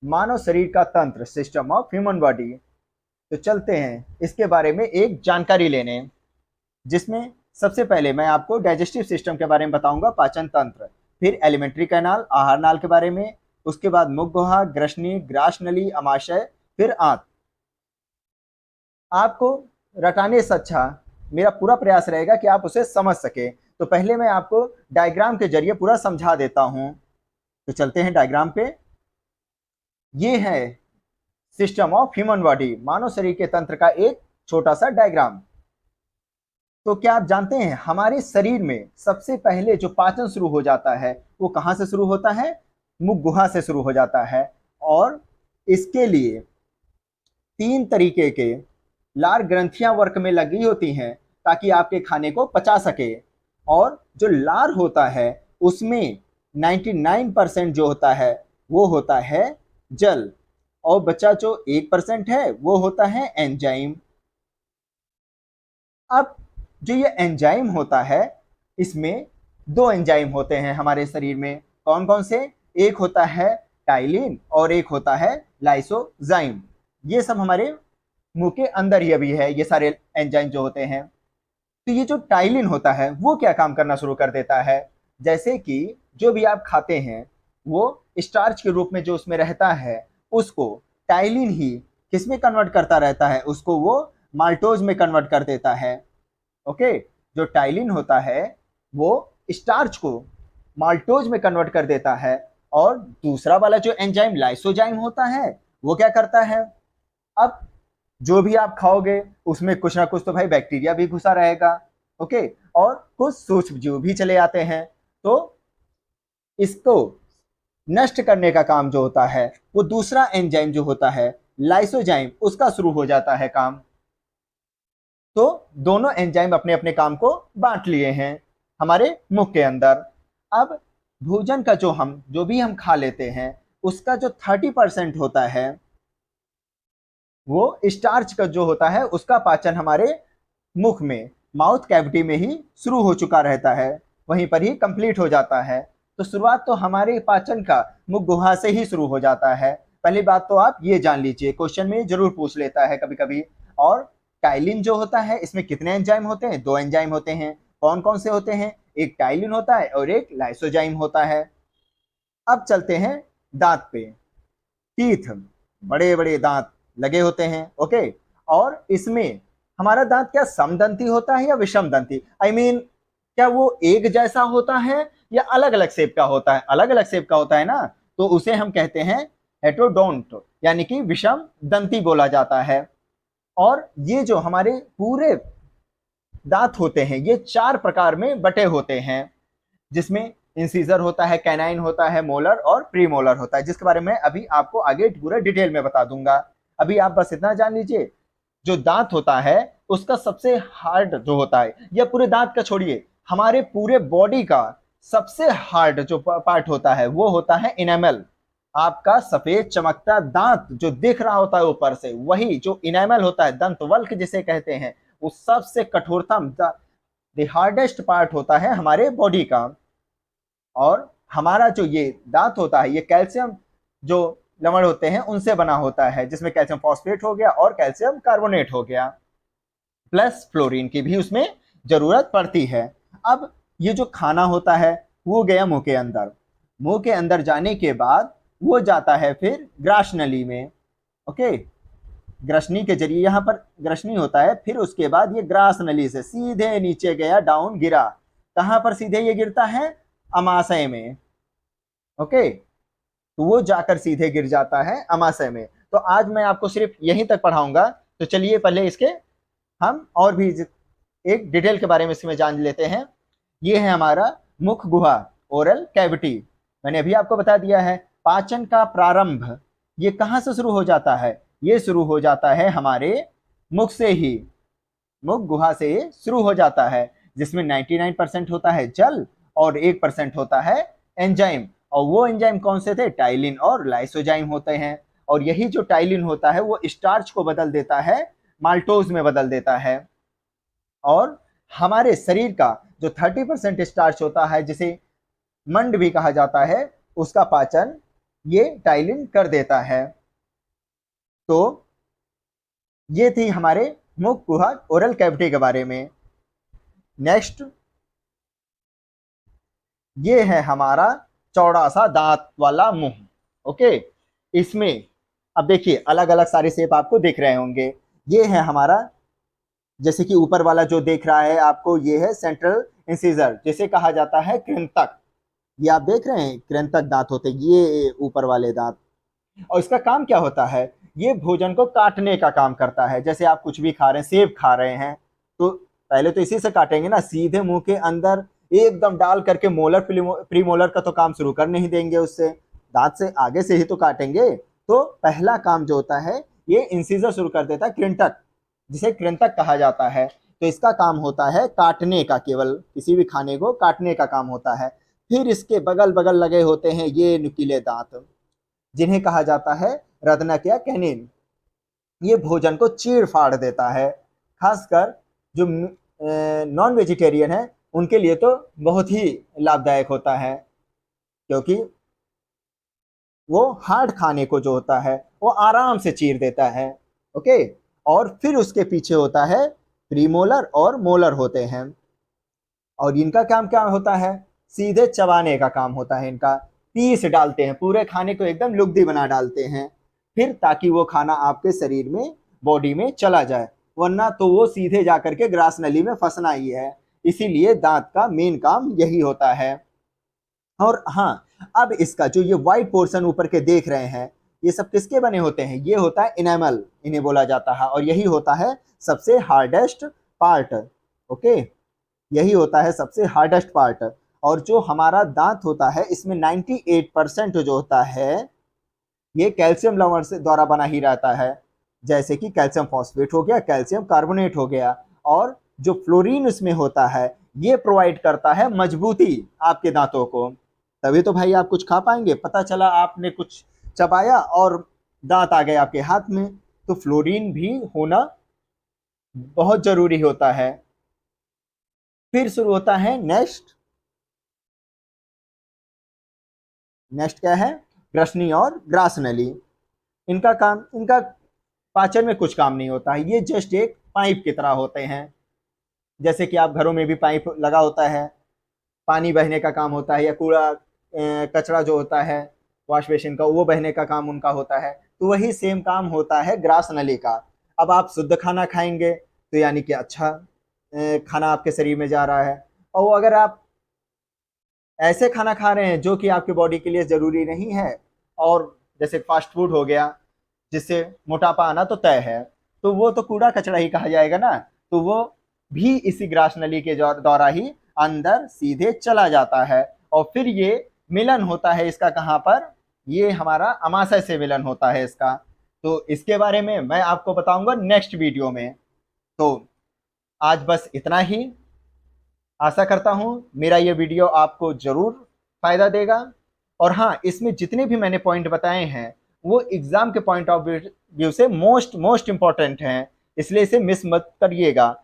मानव शरीर का तंत्र, सिस्टम ऑफ ह्यूमन बॉडी। तो चलते हैं इसके बारे में एक जानकारी लेने, जिसमें सबसे पहले मैं आपको डाइजेस्टिव सिस्टम के बारे में बताऊंगा, पाचन तंत्र, फिर एलिमेंट्री कैनाल, आहार नाल के बारे में, उसके बाद मुख गुहा, ग्रसनी, ग्रास नली, अमाशय, फिर आंत। आपको रटाने से अच्छा मेरा पूरा प्रयास रहेगा कि आप उसे समझ सके। तो पहले मैं आपको डायग्राम के जरिए पूरा समझा देता हूं। तो चलते हैं डायग्राम पे। ये है सिस्टम ऑफ ह्यूमन बॉडी, मानव शरीर के तंत्र का एक छोटा सा डायग्राम। तो क्या आप जानते हैं हमारे शरीर में सबसे पहले जो पाचन शुरू हो जाता है वो कहां से शुरू होता है? मुख गुहा से शुरू हो जाता है। और इसके लिए 3 तरीके के लार ग्रंथियां वर्क में लगी होती हैं ताकि आपके खाने को पचा सके। और जो लार होता है उसमें 99% जो होता है वो होता है जल, और बचा जो 1% है वो होता है एंजाइम। अब जो ये एंजाइम होता है, इसमें 2 एंजाइम होते हैं हमारे शरीर में। कौन कौन से? एक होता है टाइलिन और एक होता है लाइसोजाइम। ये सब हमारे मुंह के अंदर ही अभी है, ये सारे एंजाइम जो होते हैं। तो ये जो टाइलिन होता है वो क्या काम करना शुरू कर देता है? जैसे कि जो भी आप खाते हैं वो स्टार्च के रूप में जो उसमें रहता है, उसको टाइलिन ही किसमें कन्वर्ट करता रहता है? उसको वो माल्टोज में कन्वर्ट कर देता है। ओके, जो टाइलिन होता है वो स्टार्च को माल्टोज में कन्वर्ट कर देता है। और दूसरा वाला जो एंजाइम लाइसोजाइम होता है वो क्या करता है? अब जो भी आप खाओगे उसमें कुछ ना कुछ तो भाई बैक्टीरिया भी घुसा रहेगा। ओके, और कुछ सूक्ष्म जीव भी चले आते हैं। तो इसको नष्ट करने का काम जो होता है वो दूसरा एंजाइम जो होता है लाइसोजाइम, उसका शुरू हो जाता है काम। तो दोनों एंजाइम अपने अपने काम को बांट लिए हैं हमारे मुख के अंदर। अब भोजन का जो भी हम खा लेते हैं उसका जो 30% होता है वो स्टार्च का जो होता है उसका पाचन हमारे मुख में, माउथ कैविटी में ही शुरू हो चुका रहता है, वहीं पर ही कंप्लीट हो जाता है। तो शुरुआत तो हमारे पाचन का मुख गुहा से ही शुरू हो जाता है। पहली बात तो आप ये जान लीजिए, क्वेश्चन में जरूर पूछ लेता है कभी कभी। और टाइलिन जो होता है इसमें कितने एंजाइम होते हैं? 2 एंजाइम होते हैं। कौन कौन से होते हैं? एक टाइलिन होता है और एक लाइसोजाइम होता है। अब चलते हैं दांत पे। टीथ, बड़े बड़े दांत लगे होते हैं। ओके, और इसमें हमारा दांत क्या समदंती होता है या विषम दंती? आई मीन क्या वो एक जैसा होता है या अलग अलग शेप का होता है? अलग अलग शेप का होता है ना, तो उसे हम कहते हैं हेटेरोडोंट, यानी कि विषम दंती बोला जाता है। और ये जो हमारे पूरे दांत होते हैं ये 4 प्रकार में बटे होते हैं, जिसमें इंसीजर होता है, कैनाइन होता है, मोलर और प्रीमोलर होता है, जिसके बारे में अभी आपको आगे पूरा डिटेल में बता दूंगा। अभी आप बस इतना जान लीजिए, जो दांत होता है उसका सबसे हार्ड जो होता है, या पूरे दांत का छोड़िए, हमारे पूरे बॉडी का सबसे हार्ड जो पार्ट होता है वो होता है इनेमल। आपका सफेद चमकता दांत जो दिख रहा होता है ऊपर से, वही जो इनेमल होता है, दंत वल्क जिसे कहते हैं, वो सबसे कठोरतम, द हार्डेस्ट पार्ट होता है हमारे बॉडी का। और हमारा जो ये दांत होता है ये कैल्शियम जो लवण होते हैं उनसे बना होता है, जिसमें कैल्शियम फॉस्फेट हो गया और कैल्शियम कार्बोनेट हो गया, प्लस फ्लोरीन की भी उसमें जरूरत पड़ती है। अब ये जो खाना होता है वो गया मुंह के अंदर। मुंह के अंदर जाने के बाद वो जाता है फिर ग्रास नली में। ओके, ग्रसनी के जरिए, यहाँ पर ग्रसनी होता है, फिर उसके बाद ये ग्रास नली से सीधे नीचे गया, डाउन गिरा। कहां पर सीधे ये गिरता है? अमाशय में। ओके, तो वो जाकर सीधे गिर जाता है अमाशय में। तो आज मैं आपको सिर्फ यहीं तक पढ़ाऊंगा। तो चलिए पहले इसके हम और भी एक डिटेल के बारे में इसमें जान लेते हैं। ये है हमारा मुख गुहा, ओरल कैविटी। मैंने अभी आपको बता दिया है पाचन का प्रारंभ ये कहां से शुरू हो जाता है? ये शुरू हो जाता है हमारे मुख से ही, मुख गुहा से शुरू हो जाता है, जिसमें 99% होता है जल और 1% होता है एंजाइम। और वो एंजाइम कौन से थे? टाइलिन और लाइसोजाइम होते हैं। और यही जो टाइलिन होता है वो स्टार्च को बदल देता है, माल्टोज में बदल देता है। और हमारे शरीर का जो 30% स्टार्च होता है, जिसे मंड भी कहा जाता है, उसका पाचन ये टाइलिन कर देता है। तो ये थी हमारे मुख, कुहक, ओरल कैविटी के बारे में। नेक्स्ट ये है हमारा चौड़ा सा दांत वाला मुंह। ओके, इसमें अब देखिए अलग अलग सारे शेप आपको दिख रहे होंगे। ये है हमारा, जैसे कि ऊपर वाला जो देख रहा है आपको, ये है सेंट्रल इंसिजर, जिसे कहा जाता है कृंतक। ये आप देख रहे हैं कृंतक दांत होते हैं ये ऊपर वाले दांत। और इसका काम क्या होता है, ये भोजन को काटने का काम करता है। जैसे आप कुछ भी खा रहे हैं, सेब खा रहे हैं, तो पहले तो इसी से काटेंगे ना, सीधे मुंह के अंदर एकदम डाल करके मोलर प्रीमोलर का तो काम शुरू कर नहीं देंगे, उससे दांत से आगे से ही तो काटेंगे। तो पहला काम जो होता है ये इंसिजर शुरू कर देता है, कृंतक, जिसे कृंतक कहा जाता है। तो इसका काम होता है काटने का, केवल किसी भी खाने को काटने का काम होता है। फिर इसके बगल बगल लगे होते हैं ये नुकीले दांत, जिन्हें कहा जाता है रत्नक या कैनिन। ये भोजन को चीर फाड़ देता है। खासकर जो नॉन वेजिटेरियन है उनके लिए तो बहुत ही लाभदायक होता है, क्योंकि वो हार्ड खाने को जो होता है वो आराम से चीर देता है। ओके, और फिर उसके पीछे होता है प्रीमोलर और मोलर होते हैं। और इनका काम क्या होता है, सीधे चबाने का काम होता है इनका। पीस डालते हैं, पूरे खाने को एकदम लुगदी बना डालते हैं, फिर ताकि वो खाना आपके शरीर में, बॉडी में चला जाए, वरना तो वो सीधे जाकर के ग्रास नली में फंसना ही है। इसीलिए दांत का मेन काम यही होता है। और हाँ, अब इसका जो ये व्हाइट पोर्शन ऊपर के देख रहे हैं, ये सब किसके बने होते हैं, ये होता है इनेमल, इन्हें बोला जाता है। और यही होता है सबसे हार्डेस्ट पार्ट। ओके, यही होता है सबसे हार्डेस्ट पार्ट। और जो हमारा दांत होता है इसमें 98% जो होता है ये कैल्शियम लवण से द्वारा बना ही रहता है। जैसे कि कैल्शियम फॉस्फेट हो गया, कैल्शियम कार्बोनेट हो गया, और जो फ्लोरीन उसमें होता है ये प्रोवाइड करता है मजबूती आपके दांतों को। तभी तो भाई आप कुछ खा पाएंगे। पता चला आपने कुछ चबाया और दांत आ गए आपके हाथ में, तो फ्लोरीन भी होना बहुत जरूरी होता है। फिर शुरू होता है नेक्स्ट। नेक्स्ट क्या है, ग्रसनी और ग्रास नली। इनका काम, इनका पाचन में कुछ काम नहीं होता है, ये जस्ट एक पाइप की तरह होते हैं। जैसे कि आप घरों में भी पाइप लगा होता है, पानी बहने का काम होता है, या कूड़ा कचरा जो होता है वॉश बेसिन का, वो बहने का काम उनका होता है। तो वही सेम काम होता है ग्रास नली का। अब आप शुद्ध खाना खाएंगे तो यानी कि अच्छा खाना आपके शरीर में जा रहा है। और अगर आप ऐसे खाना खा रहे हैं जो कि आपके बॉडी के लिए जरूरी नहीं है, और जैसे फास्ट फूड हो गया जिससे मोटापा आना तो तय है, तो वो तो कूड़ा कचरा ही कहा जाएगा ना। तो वो भी इसी ग्रास नली के द्वारा ही अंदर सीधे चला जाता है। और फिर ये मिलन होता है इसका कहाँ पर, ये हमारा अमाशय से मिलन होता है इसका। तो इसके बारे में मैं आपको बताऊंगा नेक्स्ट वीडियो में। तो आज बस इतना ही। आशा करता हूँ मेरा ये वीडियो आपको जरूर फायदा देगा। और हाँ, इसमें जितने भी मैंने पॉइंट बताए हैं वो एग्जाम के पॉइंट ऑफ व्यू से मोस्ट इंपॉर्टेंट हैं, इसलिए इसे मिस मत करिएगा।